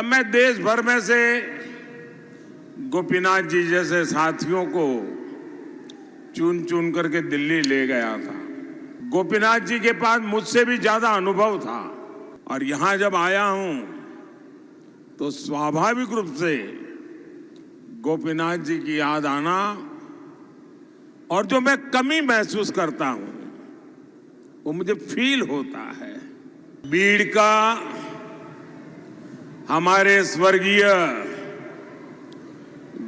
तब मैं देश भर में से गोपीनाथ जी जैसे साथियों को चुन चुन करके दिल्ली ले गया था। गोपीनाथ जी के पास मुझसे भी ज्यादा अनुभव था और यहां जब आया हूं तो स्वाभाविक रूप से गोपीनाथ जी की याद आना और जो मैं कमी महसूस करता हूं वो मुझे फील होता है। बीड़ का हमारे स्वर्गीय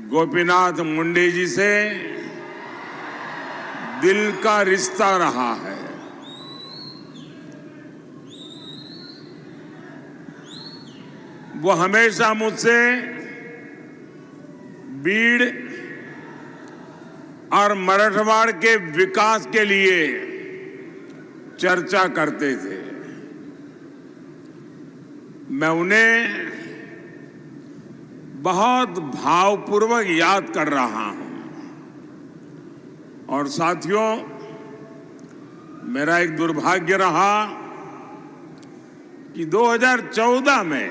गोपीनाथ मुंडे जी से दिल का रिश्ता रहा है। वो हमेशा मुझसे बीड़ और मराठवाड़ के विकास के लिए चर्चा करते थे। मैं उन्हें बहुत भावपूर्वक याद कर रहा हूं और साथियों, मेरा एक दुर्भाग्य रहा कि 2014 में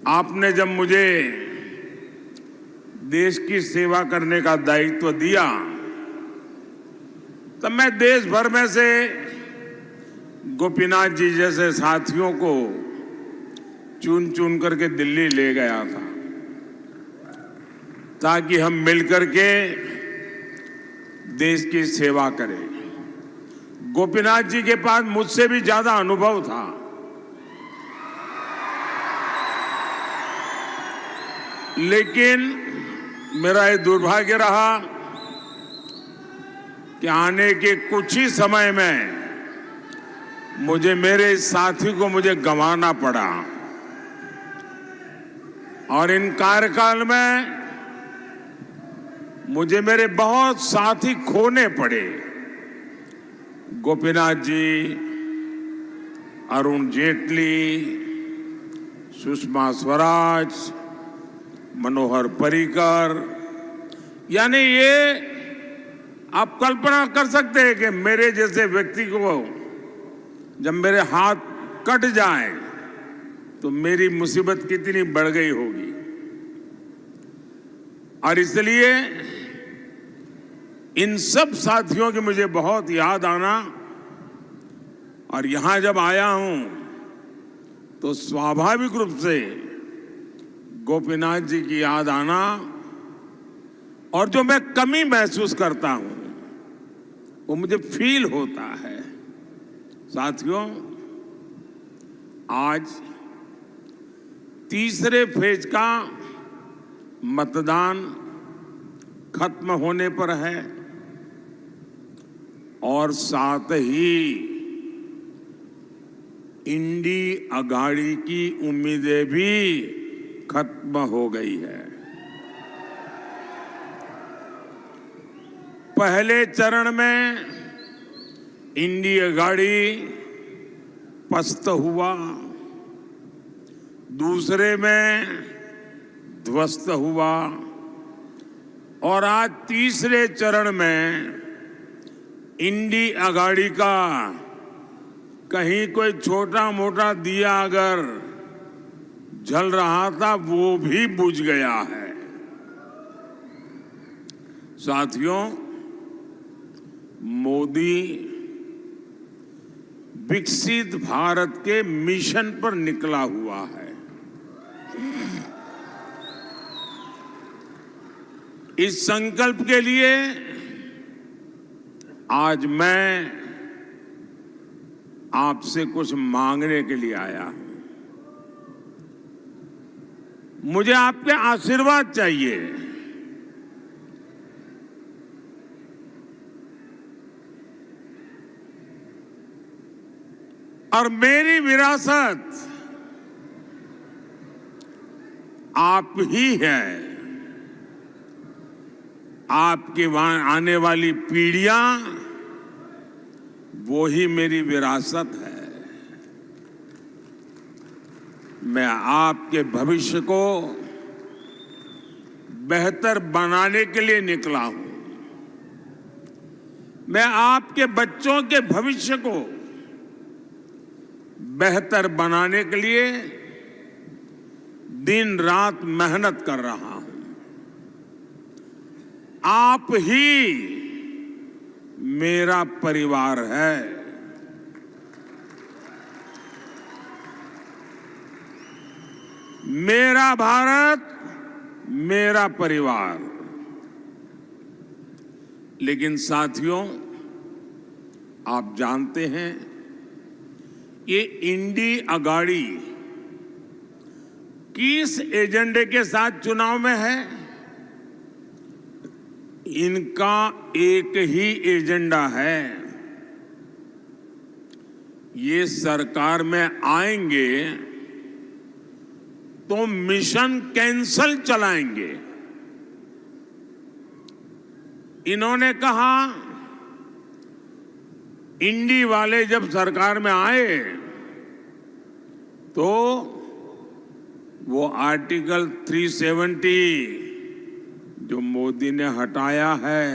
आपने जब मुझे देश की सेवा करने का दायित्व दिया तब मैं देश भर में से गोपीनाथ जी जैसे साथियों को चुन चुन करके दिल्ली ले गया था ताकि हम मिलकर के देश की सेवा करें। गोपीनाथ जी के पास मुझसे भी ज्यादा अनुभव था। लेकिन मेरा ये दुर्भाग्य रहा कि आने के कुछ ही समय में मुझे मेरे इस साथी को मुझे गंवाना पड़ा और इन कार्यकाल में मुझे मेरे बहुत साथी खोने पड़े। गोपीनाथ जी, अरुण जेटली, सुषमा स्वराज, मनोहर पर्रिकर, यानी ये आप कल्पना कर सकते हैं कि मेरे जैसे व्यक्ति को जब मेरे हाथ कट जाए तो मेरी मुसीबत कितनी बढ़ गई होगी। और इसलिए इन सब साथियों की मुझे बहुत याद आना और यहां जब आया हूं तो स्वाभाविक रूप से गोपीनाथ जी की याद आना और जो मैं कमी महसूस करता हूं वो मुझे फील होता है। साथियों, आज तीसरे फेज का मतदान खत्म होने पर है और साथ ही इंडी अघाड़ी की उम्मीदें भी खत्म हो गई है। पहले चरण में इंडी अघाड़ी पस्त हुआ, दूसरे में ध्वस्त हुआ और आज तीसरे चरण में इंडी अघाड़ी का कहीं कोई छोटा मोटा दिया अगर जल रहा था वो भी बुझ गया है। साथियों, मोदी विकसित भारत के मिशन पर निकला हुआ है। इस संकल्प के लिए आज मैं आपसे कुछ मांगने के लिए आया हूं। मुझे आपके आशीर्वाद चाहिए। और मेरी विरासत आप ही है। आपकी आने वाली पीढ़ियां वो ही मेरी विरासत है। मैं आपके भविष्य को बेहतर बनाने के लिए निकला हूं। मैं आपके बच्चों के भविष्य को बेहतर बनाने के लिए दिन रात मेहनत कर रहा हूं। आप ही मेरा परिवार है। मेरा भारत, मेरा परिवार। लेकिन साथियों, आप जानते हैं, ये इंडी अगाड़ी किस एजेंडे के साथ चुनाव में है? इनका एक ही एजेंडा है। ये सरकार में आएंगे तो मिशन कैंसल चलाएंगे। इन्होंने कहा, इंडी वाले जब सरकार में आए तो वो आर्टिकल 370 जो मोदी ने हटाया है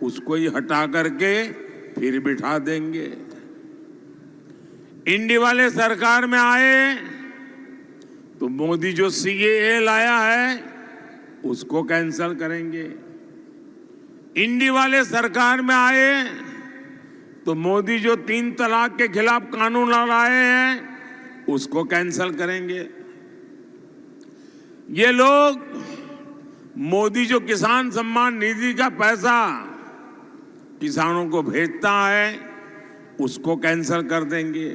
उसको ही हटा करके फिर बिठा देंगे। इंडी वाले सरकार में आए तो मोदी जो सीएए लाया है उसको कैंसल करेंगे। इंडी वाले सरकार में आए तो मोदी जो 3 तलाक के खिलाफ कानून लाए हैं उसको कैंसल करेंगे। ये लोग मोदी जो किसान सम्मान निधि का पैसा किसानों को भेजता है उसको कैंसल कर देंगे।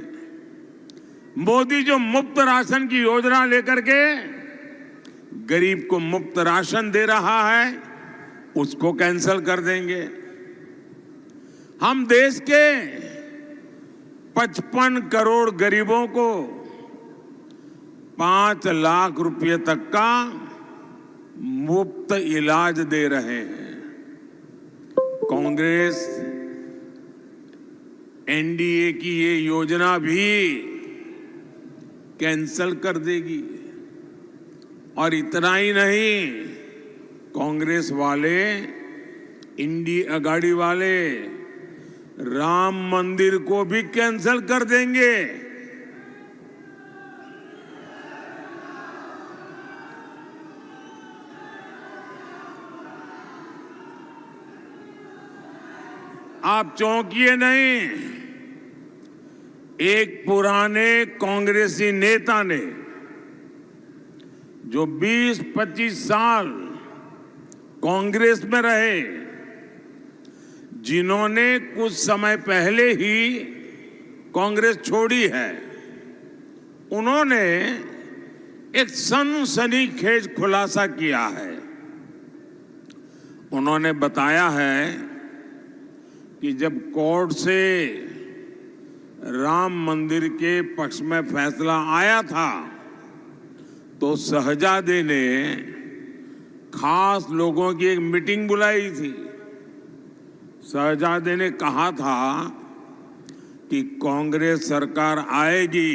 मोदी जो मुफ्त राशन की योजना लेकर के गरीब को मुफ्त राशन दे रहा है उसको कैंसल कर देंगे। हम देश के 55 करोड़ गरीबों को 5 लाख रुपए तक का मुफ्त इलाज दे रहे हैं। कांग्रेस एनडीए की ये योजना भी कैंसल कर देगी। और इतना ही नहीं, कांग्रेस वाले, इंडी अगाड़ी वाले राम मंदिर को भी कैंसल कर देंगे। आप चौंकिए नहीं। एक पुराने कांग्रेसी नेता ने जो 20-25 साल कांग्रेस में रहे, जिन्होंने कुछ समय पहले ही कांग्रेस छोड़ी है, उन्होंने एक सनसनीखेज खुलासा किया है। उन्होंने बताया है कि जब कोर्ट से राम मंदिर के पक्ष में फैसला आया था तो शहजादे ने खास लोगों की एक मीटिंग बुलाई थी। शहजादे ने कहा था कि कांग्रेस सरकार आएगी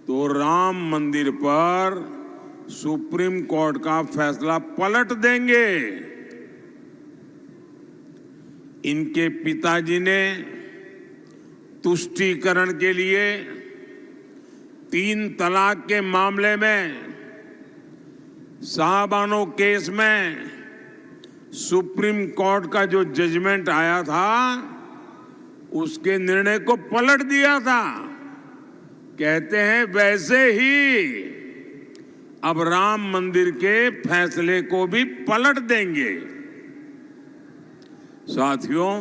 तो राम मंदिर पर सुप्रीम कोर्ट का फैसला पलट देंगे। इनके पिताजी ने तुष्टीकरण के लिए 3 तलाक के मामले में साहबानो केस में सुप्रीम कोर्ट का जो जजमेंट आया था उसके निर्णय को पलट दिया था। कहते हैं वैसे ही अब राम मंदिर के फैसले को भी पलट देंगे। साथियों,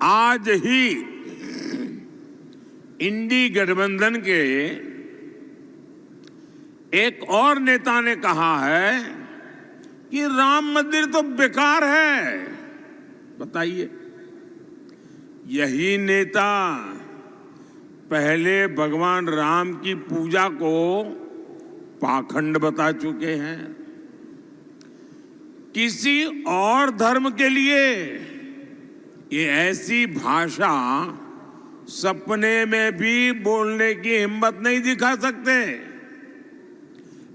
आज ही इंडी गठबंधन के एक और नेता ने कहा है कि राम मंदिर तो बेकार है। बताइए, यही नेता पहले भगवान राम की पूजा को पाखंड बता चुके हैं। किसी और धर्म के लिए ये ऐसी भाषा सपने में भी बोलने की हिम्मत नहीं दिखा सकते,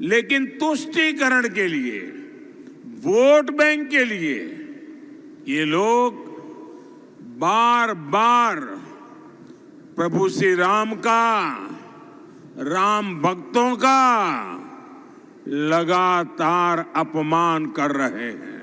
लेकिन तुष्टीकरण के लिए, वोट बैंक के लिए ये लोग बार बार प्रभु श्री राम का, राम भक्तों का लगातार अपमान कर रहे हैं।